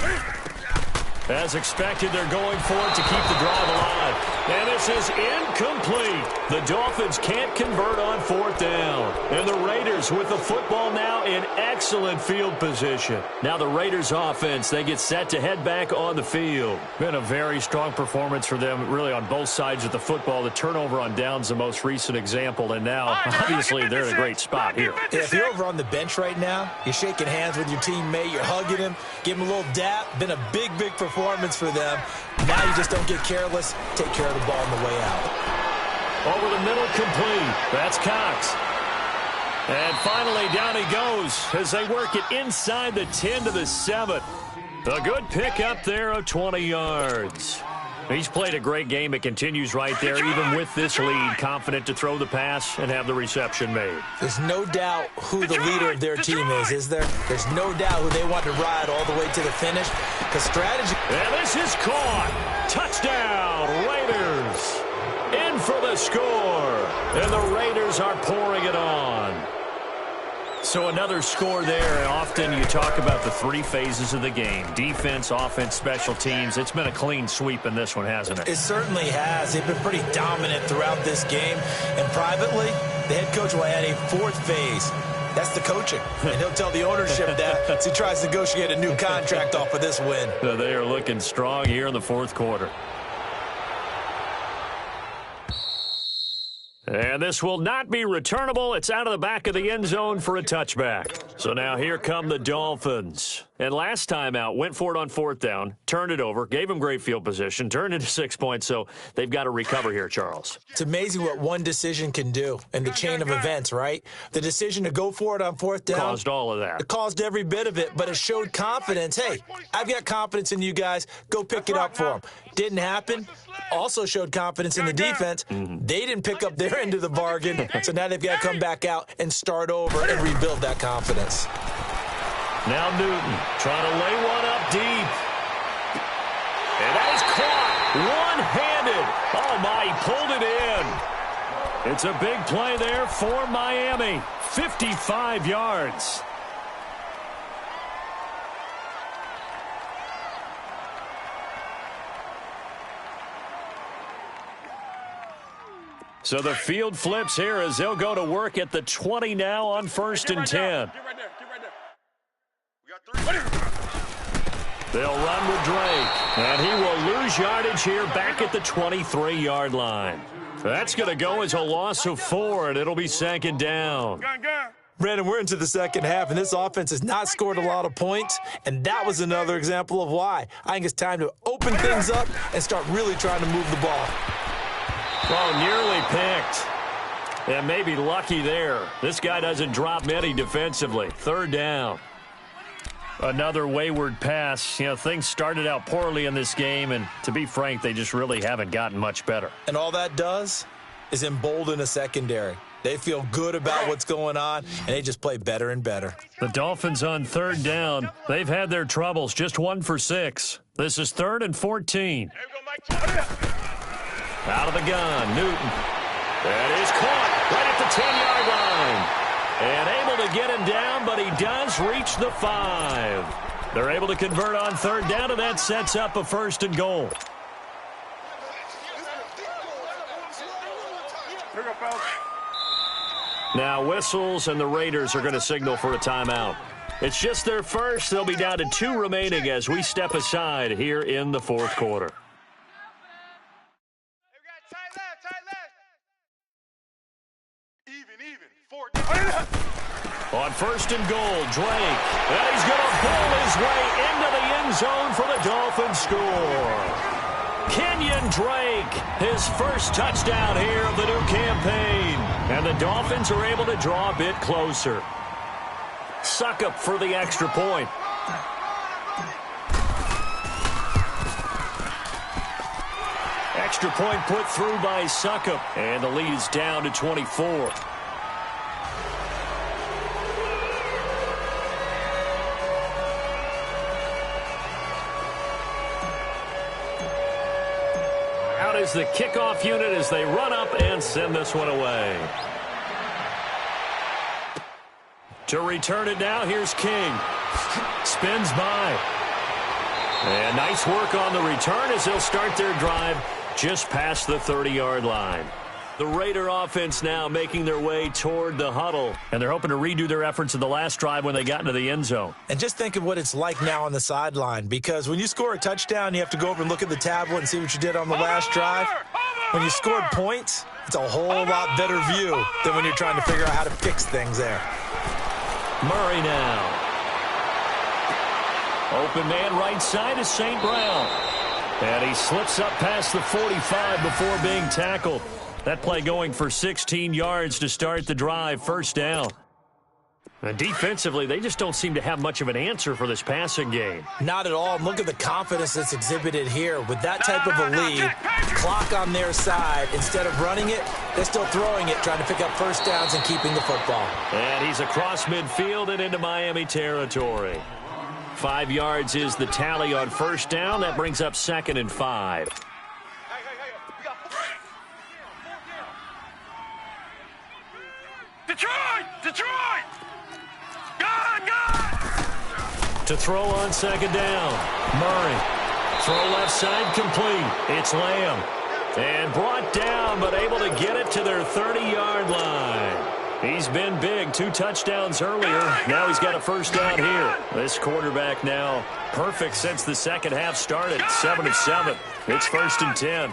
As expected, they're going for it to keep the drive alive. And this is incomplete. The Dolphins can't convert on 4th down. And the Raiders with the football now in excellent field position. Now the Raiders offense, they get set to head back on the field. Been a very strong performance for them, really on both sides of the football. The turnover on downs the most recent example. And now, obviously, they're in a great spot here. Yeah, if you're over on the bench right now, you're shaking hands with your teammate, you're hugging him, give him a little dap. Been a big performance for them. Now you just don't get careless. Take care of the ball on the way out. Over the middle, complete. That's Cox. And finally, down he goes as they work it inside the 10 to the 7. A good pick up there of 20 yards. He's played a great game. It continues right there, even with this lead, confident to throw the pass and have the reception made. There's no doubt who the leader of their team is there? There's no doubt who they want to ride all the way to the finish. Because strategy... And this is caught. Touchdown, Raiders. In for the score. And the Raiders are pouring it on. So another score there, and often you talk about the three phases of the game: defense, offense, special teams. It's been a clean sweep in this one, hasn't it? It certainly has. They've been pretty dominant throughout this game. And privately, the head coach will add a fourth phase. That's the coaching. And he'll tell the ownership that as he tries to negotiate a new contract off of this win. So they are looking strong here in the fourth quarter. And this will not be returnable. It's out of the back of the end zone for a touchback. So now here come the Dolphins. And last time out, went for it on fourth down, turned it over, gave them great field position, turned into 6 points, so they've got to recover here, Charles. It's amazing what one decision can do in the chain of events, right? The decision to go for it on fourth down. Caused all of that. It caused every bit of it, but it showed confidence. Hey, I've got confidence in you guys. Go pick it up for them. Didn't happen. Also showed confidence in the defense. They didn't pick up their end of the bargain, so now they've got to come back out and start over and rebuild that confidence. Now Newton trying to lay one up deep. And that is caught one-handed. Oh, my, he pulled it in. It's a big play there for Miami. 55 yards. So the field flips here as they'll go to work at the 20 now on 1st and 10. They'll run with Drake, and he will lose yardage here back at the 23-yard line. That's going to go as a loss of 4, and it'll be 2nd down. Brandon, we're into the second half, and this offense has not scored a lot of points, and that was another example of why. I think it's time to open things up and start really trying to move the ball. Oh, nearly picked. And maybe lucky there. This guy doesn't drop many defensively. 3rd down. Another wayward pass. You know, things started out poorly in this game, and to be frank, they just really haven't gotten much better. And all that does is embolden a secondary. They feel good about what's going on, and they just play better and better. The Dolphins on 3rd down. They've had their troubles, just 1 for 6. This is 3rd and 14. Out of the gun, Newton. That is caught right at the 10-yard line. And able to get him down, but he does reach the 5. They're able to convert on 3rd down, and that sets up a 1st and goal. Now whistles, and the Raiders are going to signal for a timeout. It's just their first. They'll be down to 2 remaining as we step aside here in the 4th quarter. On 1st and goal, Drake. And he's going to pull his way into the end zone for the Dolphins score. Kenyon Drake, his first touchdown here of the new campaign. And the Dolphins are able to draw a bit closer. Succop for the extra point. Extra point put through by Succop. And the lead is down to 24. Is the kickoff unit as they run up and send this one away. To return it now, here's King. Spins by. And nice work on the return as they'll start their drive just past the 30-yard line. The Raider offense now making their way toward the huddle, and they're hoping to redo their efforts in the last drive when they got into the end zone. And just think of what it's like now on the sideline, because when you score a touchdown, you have to go over and look at the tablet and see what you did on the last drive. When you scored points, it's a whole lot better view than when you're trying to figure out how to fix things there. Murray now. Open man right side is St. Brown. And he slips up past the 45 before being tackled. That play going for 16 yards to start the drive, 1st down. And defensively, they just don't seem to have much of an answer for this passing game. Not at all. Look at the confidence that's exhibited here. With that type of a lead, clock on their side, instead of running it, they're still throwing it, trying to pick up 1st downs and keeping the football. And he's across midfield and into Miami territory. 5 yards is the tally on 1st down. That brings up 2nd and 5. Detroit! Detroit! To throw on second down. Murray. Throw left side complete. It's Lamb. And brought down, but able to get it to their 30-yard line. He's been big. 2 touchdowns earlier. Now he's got a first down here. This quarterback now perfect since the second half started. 7 of 7. It's 1st and 10.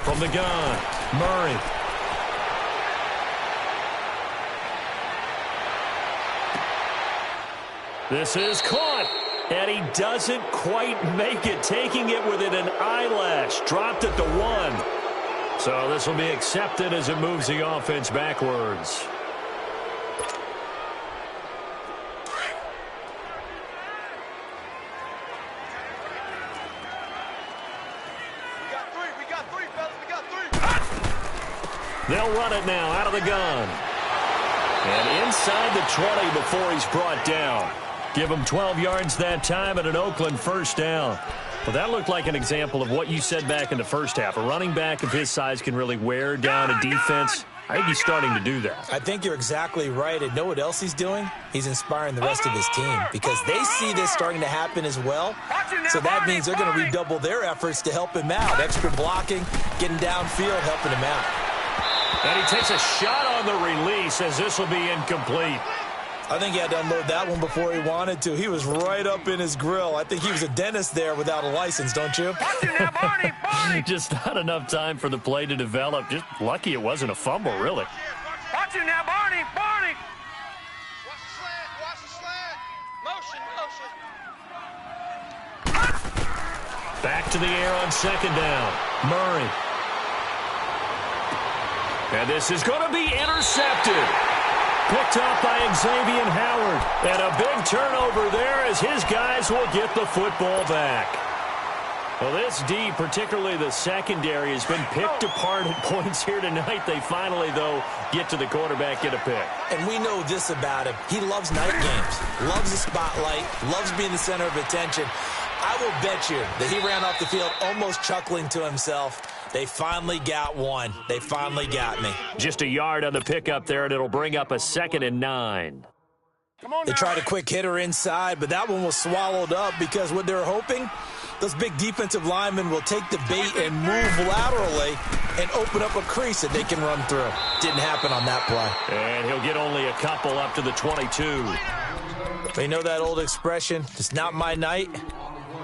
From the gun, Murray. This is caught. And he doesn't quite make it, taking it within an eyelash. Dropped at the 1. So this will be accepted as it moves the offense backwards. We got three, fellas. We got 3. They'll run it now out of the gun. And inside the 20 before he's brought down. Give him 12 yards that time and an Oakland first down. Well, that looked like an example of what you said back in the first half. A running back of his size can really wear down a defense. I think he's starting to do that. I think you're exactly right. And know what else he's doing? He's inspiring the rest of his team because they see this starting to happen as well. So that means they're going to redouble their efforts to help him out. Extra blocking, getting downfield, helping him out. And he takes a shot on the release as this will be incomplete. I think he had to unload that one before he wanted to. He was right up in his grill. I think he was a dentist there without a license, don't you? Barney! Just not enough time for the play to develop. Just lucky it wasn't a fumble, really. Watch him now, Barney! Barney! Watch the slant! Watch the slant! Motion! Back to the air on second down. Murray. And this is going to be intercepted. Picked up by Xavier Howard. And a big turnover there as his guys will get the football back. Well, this D, particularly the secondary, has been picked apart at points here tonight. They finally, though, get to the quarterback, get a pick. And we know this about him. He loves night games, loves the spotlight, loves being the center of attention. I will bet you that he ran off the field almost chuckling to himself. They finally got one. They finally got me. Just a yard on the pickup there, and it'll bring up a 2nd and 9. They tried a quick hitter inside, but that one was swallowed up because what they're hoping, those big defensive linemen will take the bait and move laterally and open up a crease that they can run through. Didn't happen on that play. And he'll get only a couple up to the 22. They know that old expression, it's not my night.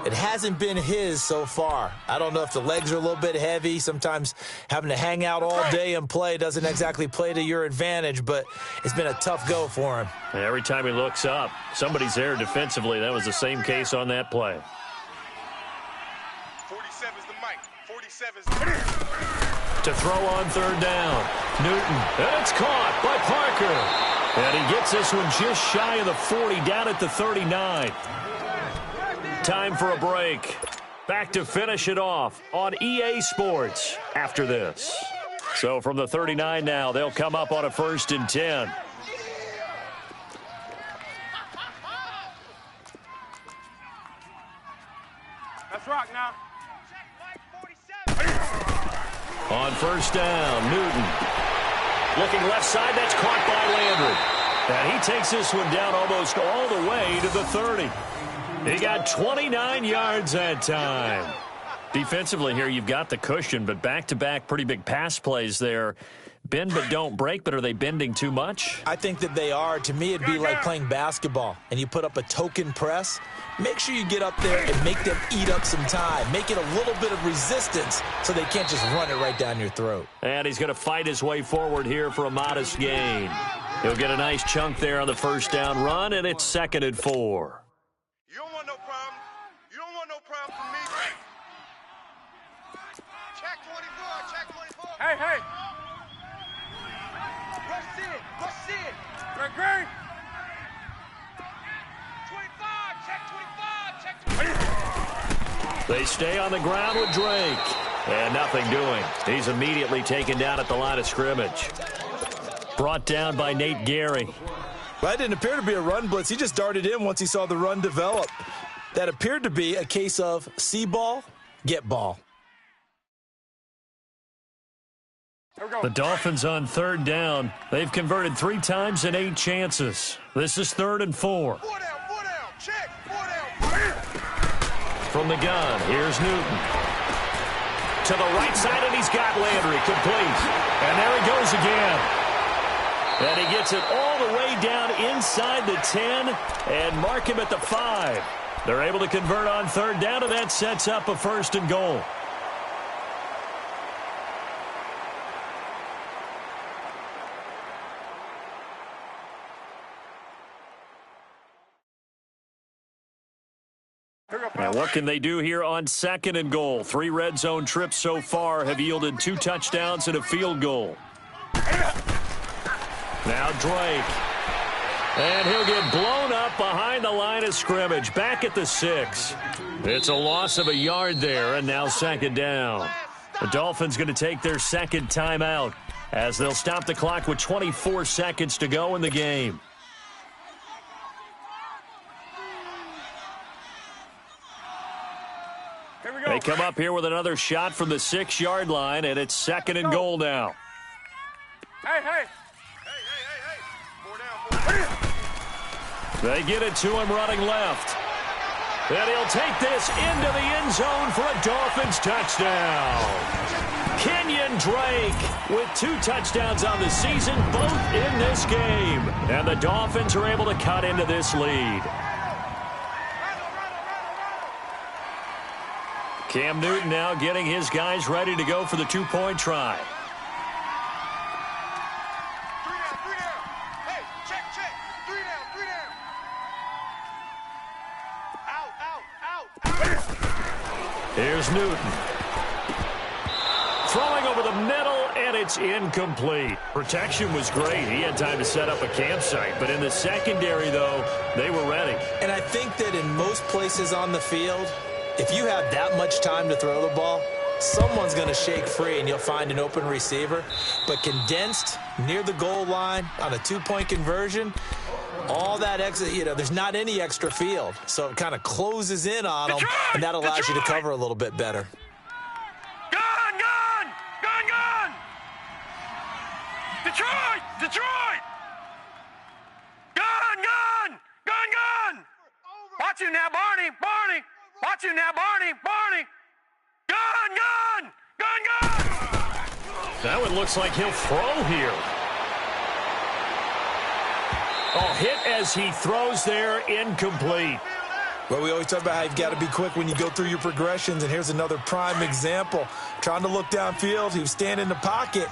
It hasn't been his so far. I don't know if the legs are a little bit heavy. Sometimes having to hang out all day and play doesn't exactly play to your advantage, but it's been a tough go for him. And every time he looks up, somebody's there defensively. That was the same case on that play. 47's the mic. 47's the mic. To throw on third down. Newton. And it's caught by Parker. And he gets this one just shy of the 40, down at the 39. Time for a break. Back to finish it off on EA Sports after this. So from the 39 now, they'll come up on a 1st and 10. Let's rock now. On first down, Newton. Looking left side, that's caught by Landry. And he takes this one down almost all the way to the 30. He got 29 yards that time. Defensively here, you've got the cushion, but back-to-back pretty big pass plays there. Bend but don't break, but are they bending too much? I think that they are. To me, it'd be like playing basketball, and you put up a token press. Make sure you get up there and make them eat up some time. Make it a little bit of resistance so they can't just run it right down your throat. And he's going to fight his way forward here for a modest gain. He'll get a nice chunk there on the first down run, and it's 2nd and 4. You don't want no problem. You don't want no problem from me. Check 24. Check 24. Hey. Rush it. Great. 25. Check 25. Check 25. They stay on the ground with Drake. And nothing doing. He's immediately taken down at the line of scrimmage. Brought down by Nate Gary. Well, that didn't appear to be a run blitz. He just darted in once he saw the run develop. That appeared to be a case of see ball, get ball. The Dolphins on third down. They've converted 3 times in 8 chances. This is 3rd and 4. 4 down, 4 down. Check, 4 down. From the gun, here's Newton. To the right side, and he's got Landry complete. And there he goes again. And he gets it all the way down inside the 10 and mark him at the 5. They're able to convert on third down, and that sets up a 1st and goal. Now, what can they do here on 2nd and goal? 3 red zone trips so far have yielded 2 touchdowns and a field goal. Now Drake. And he'll get blown up behind the line of scrimmage. Back at the 6. It's a loss of a yard there, and now 2nd down. The Dolphins going to take their 2nd timeout as they'll stop the clock with 24 seconds to go in the game. They come up here with another shot from the 6-yard line, and it's 2nd and goal now. Hey, hey. They get it to him running left. And he'll take this into the end zone for a Dolphins touchdown. Kenyon Drake with 2 touchdowns on the season, both in this game. And the Dolphins are able to cut into this lead. Cam Newton now getting his guys ready to go for the 2-point try. 3 down. Hey, check. 3 down. Out. Here's Newton. Throwing over the middle, and it's incomplete. Protection was great. He had time to set up a campsite. But in the secondary, though, they were ready. And I think that in most places on the field, if you have that much time to throw the ball, someone's going to shake free and you'll find an open receiver. But condensed near the goal line on a 2-point conversion, all that extra, there's not any extra field. So it kind of closes in on them, and that allows you to cover a little bit better. Gun! Detroit! Gun! Watch you now, Barney! Watch you now, Barney! Gun! That one looks like he'll throw here. Oh, hit as he throws there, incomplete. Well, we always talk about how you've got to be quick when you go through your progressions, and here's another prime example. Trying to look downfield, he was standing in the pocket,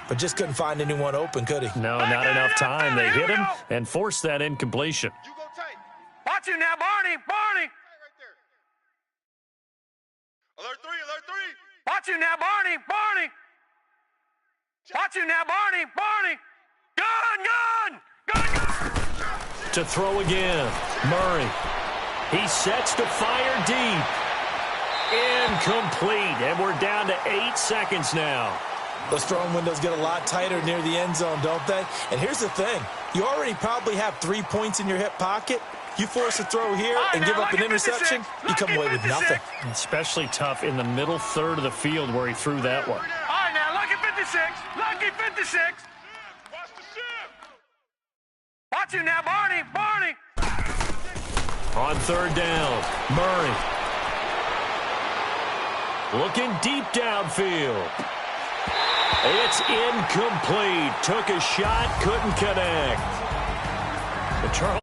but just couldn't find anyone open, could he? No, not enough time. They hit him and forced that incompletion. You go tight. Watch you now, Barney! Right there. Alert 3! Watch you now, Barney! Watch you now, Barney! Gun! To throw again, Murray. He sets to fire deep. Incomplete, and we're down to 8 seconds now. Those throwing windows get a lot tighter near the end zone, don't they? And here's the thing. You already probably have 3 points in your hip pocket. You force a throw here and give up an interception, you come away with nothing. Especially tough in the middle third of the field where he threw that one. All right, now, lucky 56. Watch the ship. Watch you now, Barney! On third down, Murray. Looking deep downfield. It's incomplete. Took a shot, couldn't connect. The Charles